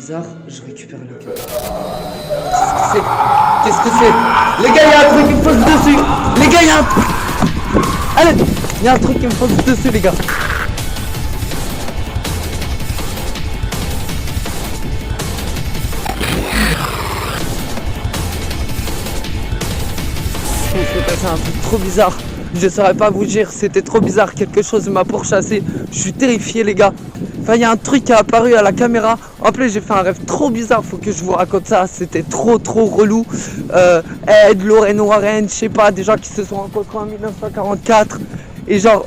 bizarre, je récupère la queue. Qu'est-ce que c'est? Les gars, il y a un truc qui me pose dessus. Les gars, il y a un truc. Allez, il y a un truc qui me pose dessus, les gars. C'est passé un truc trop bizarre. Je saurais pas vous dire, c'était trop bizarre. Quelque chose m'a pourchassé. Je suis terrifié, les gars. Enfin, il y a un truc qui est apparu à la caméra. En plus, j'ai fait un rêve trop bizarre. Faut que je vous raconte ça. C'était trop relou. Ed, Lorraine Warren, je sais pas, des gens qui se sont rencontrés en 1944. Et genre,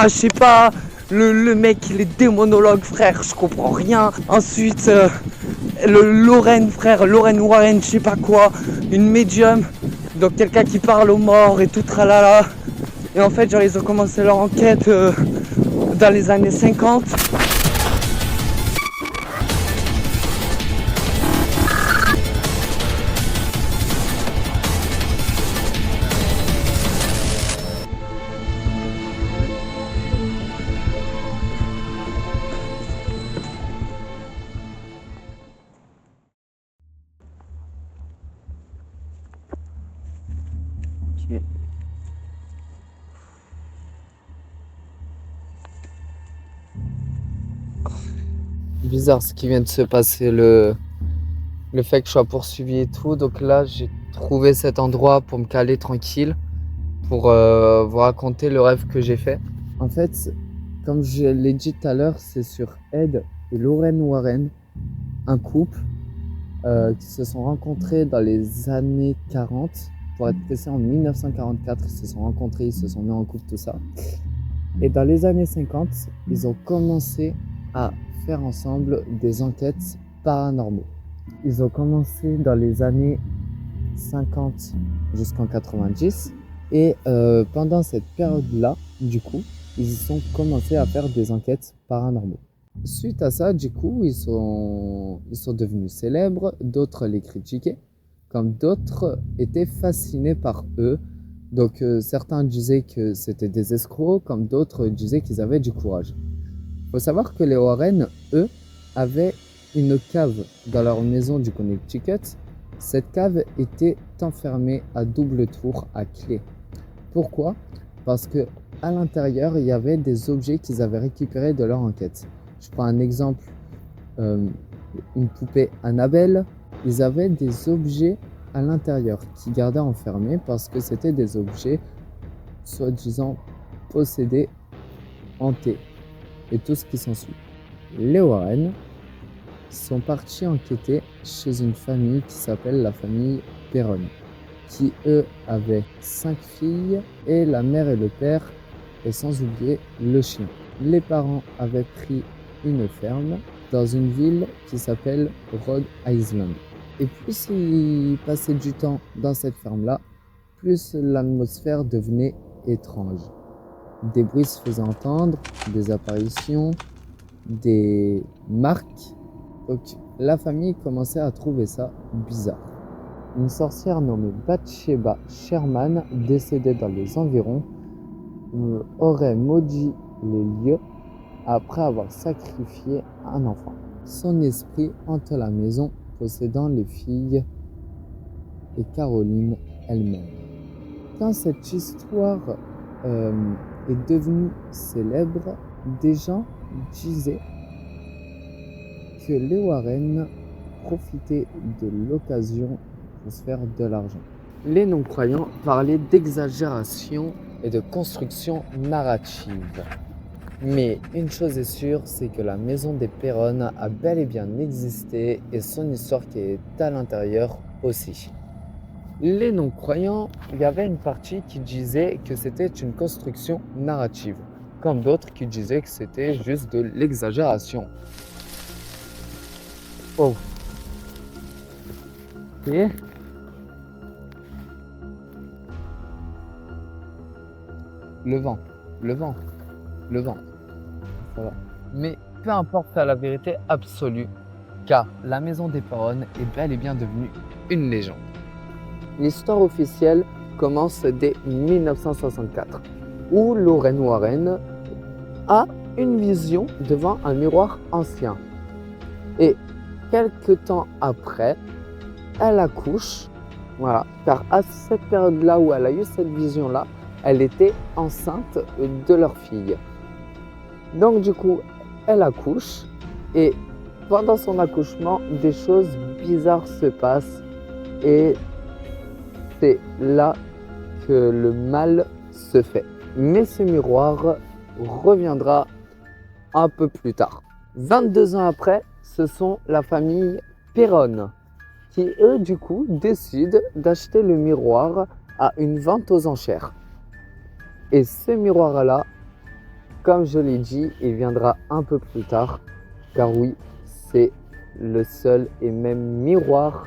je sais pas. Le mec, il est démonologue, frère. Je comprends rien. Ensuite, Lorraine, frère, Lorraine Warren, je sais pas quoi. Une médium. Donc quelqu'un qui parle aux morts et tout tralala. Et en fait, genre, ils ont commencé leur enquête dans les années 50. Okay. Bizarre ce qui vient de se passer, le fait que je sois poursuivi et tout. Donc là, j'ai trouvé cet endroit pour me caler tranquille, pour vous raconter le rêve que j'ai fait. En fait, comme je l'ai dit tout à l'heure, c'est sur Ed et Lorraine Warren, un couple qui se sont rencontrés dans les années 40. Pour être précis, en 1944, ils se sont rencontrés, ils se sont mis en couple, tout ça. Et dans les années 50, ils ont commencé à faire ensemble des enquêtes paranormaux. Ils ont commencé dans les années 50 jusqu'en 90. Et pendant cette période-là, du coup, ils ont commencé à faire des enquêtes paranormaux. Suite à ça, du coup, ils sont devenus célèbres, d'autres les critiquaient, comme d'autres étaient fascinés par eux. Donc certains disaient que c'était des escrocs, comme d'autres disaient qu'ils avaient du courage. Il faut savoir que les Warren, eux, avaient une cave dans leur maison du Connecticut. Cette cave était enfermée à double tour à clé. Pourquoi? Parce que à l'intérieur, il y avait des objets qu'ils avaient récupérés de leur enquête. Je prends un exemple, une poupée Annabelle. Ils avaient des objets à l'intérieur qui gardaient enfermés parce que c'était des objets soi-disant possédés, hantés et tout ce qui s'ensuit. Les Warren sont partis enquêter chez une famille qui s'appelle la famille Perron, qui eux avaient 5 filles et la mère et le père, et sans oublier le chien. Les parents avaient pris une ferme dans une ville qui s'appelle Rhode Island. Et plus ils passaient du temps dans cette ferme-là, plus l'atmosphère devenait étrange. Des bruits se faisaient entendre, des apparitions, des marques. Donc la famille commençait à trouver ça bizarre. Une sorcière nommée Bathsheba Sherman, décédée dans les environs, aurait maudit les lieux après avoir sacrifié un enfant. Son esprit hante la maison, possédant les filles et Caroline elle-même. Quand cette histoire est devenue célèbre, des gens disaient que les Warren profitaient de l'occasion pour se faire de l'argent. Les non-croyants parlaient d'exagération et de construction narrative. Mais une chose est sûre, c'est que la maison des Perron a bel et bien existé et son histoire qui est à l'intérieur aussi. Les non-croyants, il y avait une partie qui disait que c'était une construction narrative, comme d'autres qui disaient que c'était juste de l'exagération. Oh. Et le vent. Ça va. Mais peu importe la vérité absolue, car la maison des Perron est bel et bien devenue une légende. L'histoire officielle commence dès 1964, où Lorraine Warren a une vision devant un miroir ancien. Et quelques temps après, elle accouche. Voilà, car à cette période-là où elle a eu cette vision-là, elle était enceinte de leur fille. Donc du coup, elle accouche et pendant son accouchement, des choses bizarres se passent et c'est là que le mal se fait. Mais ce miroir reviendra un peu plus tard. 22 ans après, ce sont la famille Perron qui, eux, du coup, décident d'acheter le miroir à une vente aux enchères. Et ce miroir-là, comme je l'ai dit, il viendra un peu plus tard, car oui, c'est le seul et même miroir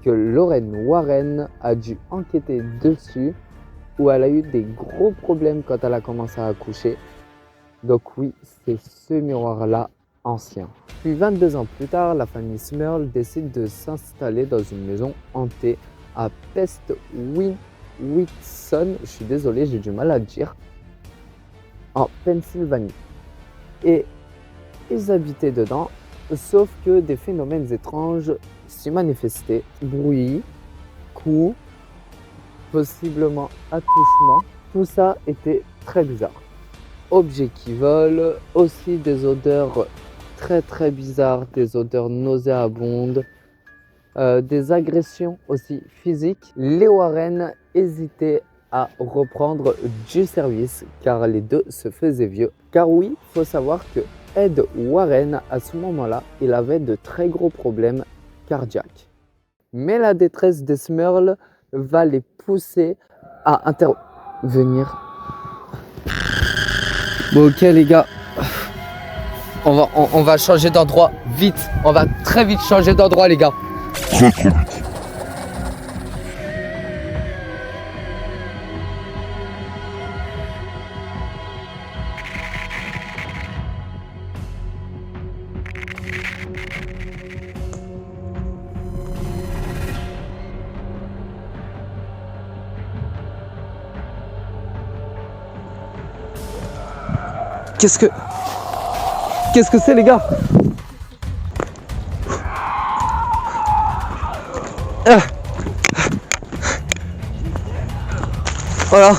que Lorraine Warren a dû enquêter dessus, où elle a eu des gros problèmes quand elle a commencé à accoucher. Donc oui, c'est ce miroir-là ancien. Puis 22 ans plus tard, la famille Smurl décide de s'installer dans une maison hantée à Pestwinson, je suis désolé, j'ai du mal à le dire, en Pennsylvanie. Et ils habitaient dedans, sauf que des phénomènes étranges s'y manifestaient. Bruit, coups, possiblement attouchement, tout ça était très bizarre. Objets qui volent, aussi des odeurs très bizarres, des odeurs nauséabondes, des agressions aussi physiques. Les Warren hésitaient à reprendre du service car les deux se faisaient vieux. Car oui, il faut savoir que Ed Warren, à ce moment-là, il avait de très gros problèmes cardiaques. Mais la détresse des Smurl va les pousser à intervenir. Bon, ok les gars, on va changer d'endroit vite. On va très vite changer d'endroit les gars. Très vite. Qu'est-ce que c'est les gars? Voilà.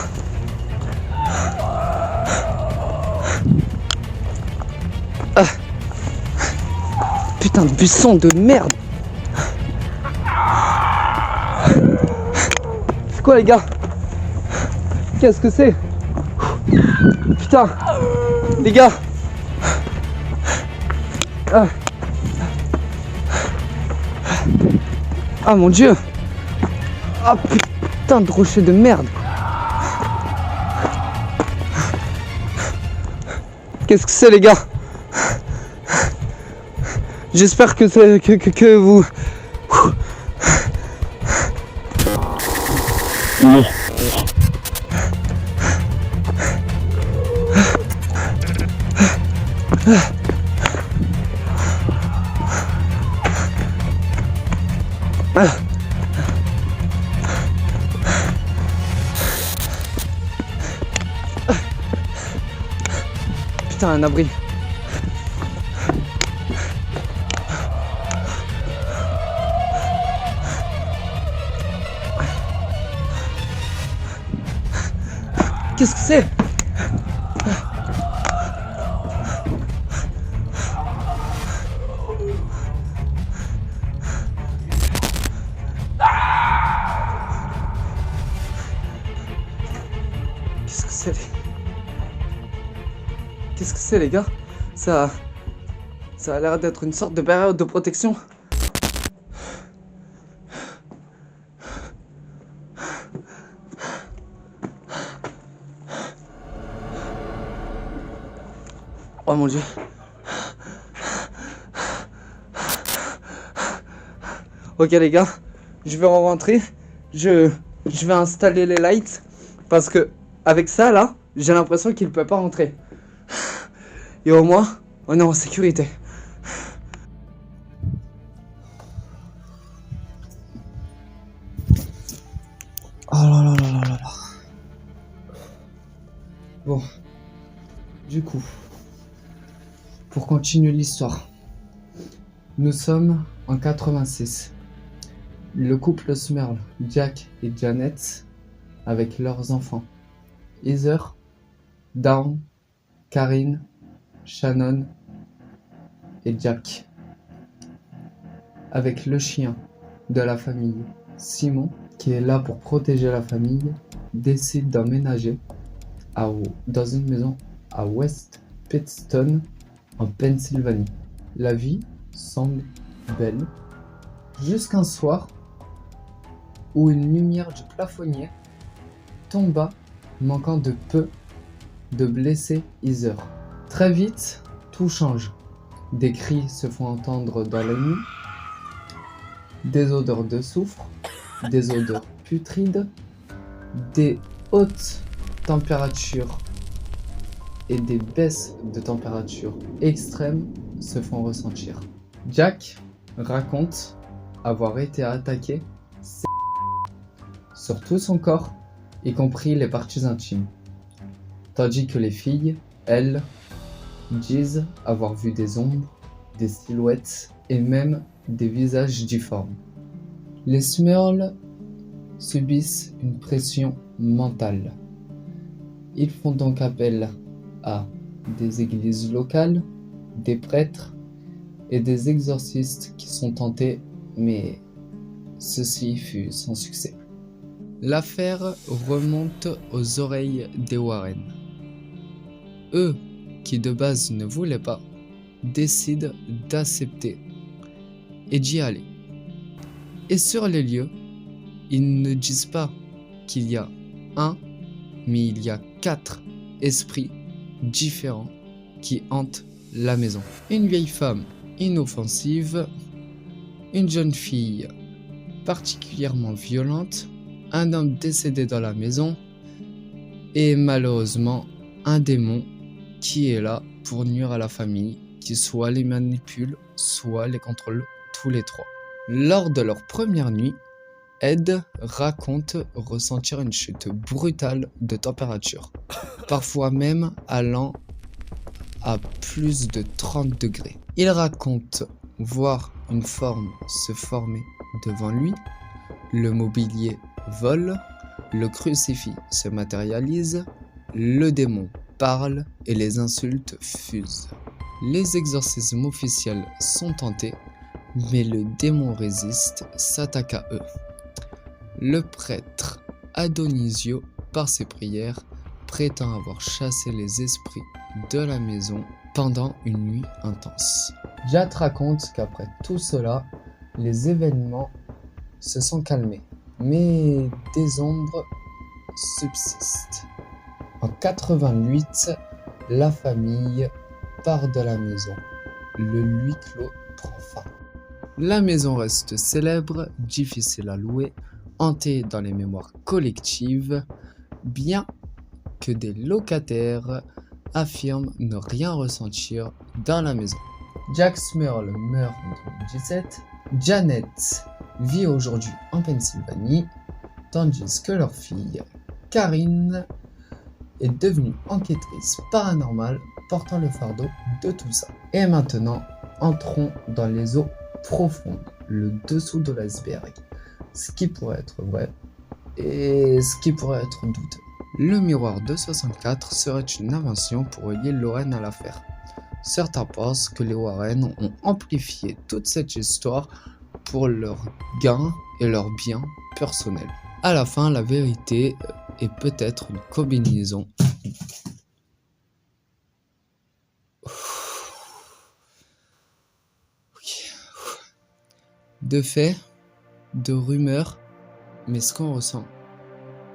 Putain de buisson de merde. C'est quoi les gars? Qu'est-ce que c'est? Putain, les gars. Ah mon dieu. Ah putain de rocher de merde. Qu'est-ce que c'est les gars? J'espère que c'est que vous... Non. Putain, un abri. Qu'est-ce que c'est? Qu'est-ce que c'est les gars? Ça a l'air d'être une sorte de barrière de protection. Oh mon dieu. Ok les gars, je vais rentrer. Je vais installer les lights parce que avec ça là, j'ai l'impression qu'il peut pas rentrer. Et au moins, on est en sécurité. Oh là là là là là là. Bon, du coup, pour continuer l'histoire, Nous sommes en 86. Le couple Smurl, Jack et Janet, avec leurs enfants. Heather, Dawn, Karine, Shannon et Jack. Avec le chien de la famille, Simon, qui est là pour protéger la famille, décide d'emménager dans une maison à West Pittston, en Pennsylvanie. La vie semble belle, jusqu'un soir où une lumière du plafonnier tomba, manquant de peu de blesser Heather. Très vite, tout change. Des cris se font entendre dans la nuit, des odeurs de soufre, des odeurs putrides, des hautes températures et des baisses de température extrêmes se font ressentir. Jack raconte avoir été attaqué sur tout son corps, y compris les parties intimes, tandis que les filles, elles, disent avoir vu des ombres, des silhouettes et même des visages difformes. Les Smurls subissent une pression mentale. Ils font donc appel à des églises locales, des prêtres et des exorcistes qui sont tentés, mais ceci fut sans succès. L'affaire remonte aux oreilles des Warren. Eux, qui de base ne voulaient pas, décident d'accepter et d'y aller. Et sur les lieux, ils ne disent pas qu'il y a un, mais il y a 4 esprits différents qui hantent la maison. Une vieille femme inoffensive, une jeune fille particulièrement violente, un homme décédé dans la maison et malheureusement un démon qui est là pour nuire à la famille, qui soit les manipule, soit les contrôle tous les 3. Lors de leur première nuit, Ed raconte ressentir une chute brutale de température, parfois même allant à plus de 30 degrés. Il raconte voir une forme se former devant lui, le mobilier vole, le crucifix se matérialise, le démon parle et les insultes fusent. Les exorcismes officiels sont tentés, mais le démon résiste, s'attaque à eux. Le prêtre Adonisio, par ses prières, prétend avoir chassé les esprits de la maison pendant une nuit intense. Jack raconte qu'après tout cela, les événements se sont calmés, mais des ombres subsistent. En 88, la famille part de la maison. Le huis clos prend fin. La maison reste célèbre, difficile à louer, hantée dans les mémoires collectives, bien que des locataires affirment ne rien ressentir dans la maison. Jack Smurl meurt en 2017. Janet vit aujourd'hui en Pennsylvanie, tandis que leur fille, Karine, est devenue enquêtrice paranormale portant le fardeau de tout ça. Et maintenant, entrons dans les eaux profondes, le dessous de l'iceberg, ce qui pourrait être vrai et ce qui pourrait être douteux. Le miroir de 64 serait une invention pour relier Lorraine à l'affaire. Certains pensent que les Warren ont amplifié toute cette histoire pour leur gain et leur bien personnel. À la fin, la vérité est peut-être une combinaison de faits, de rumeurs, mais ce qu'on ressent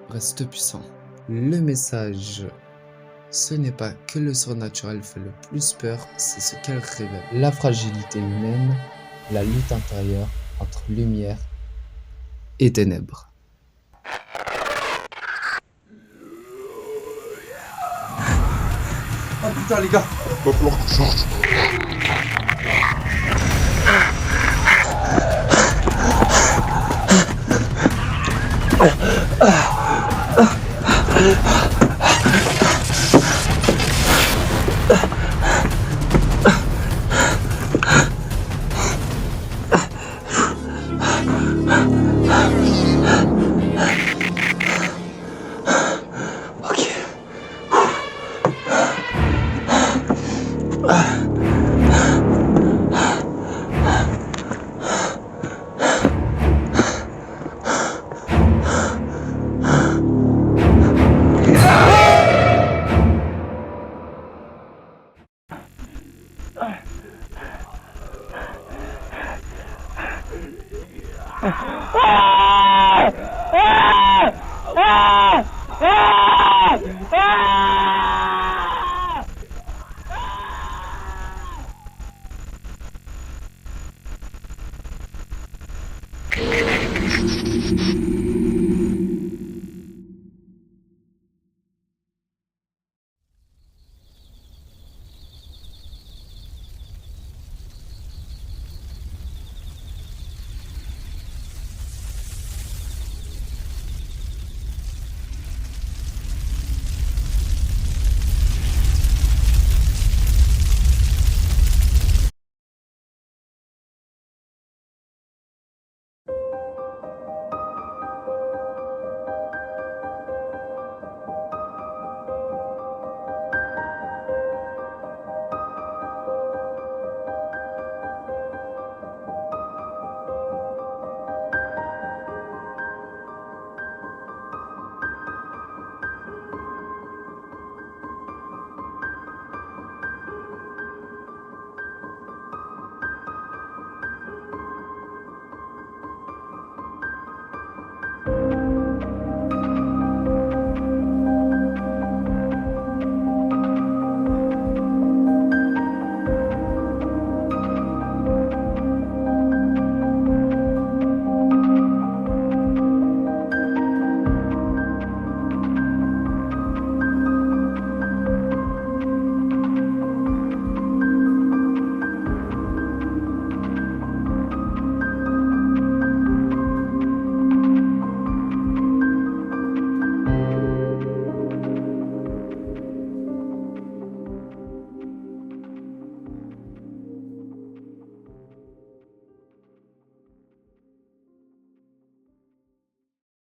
reste puissant. Le message, ce n'est pas que le surnaturel fait le plus peur, c'est ce qu'elle révèle. La fragilité humaine, la lutte intérieure entre lumière et ténèbres. Oh putain les gars, va falloir que je sorte. Ah.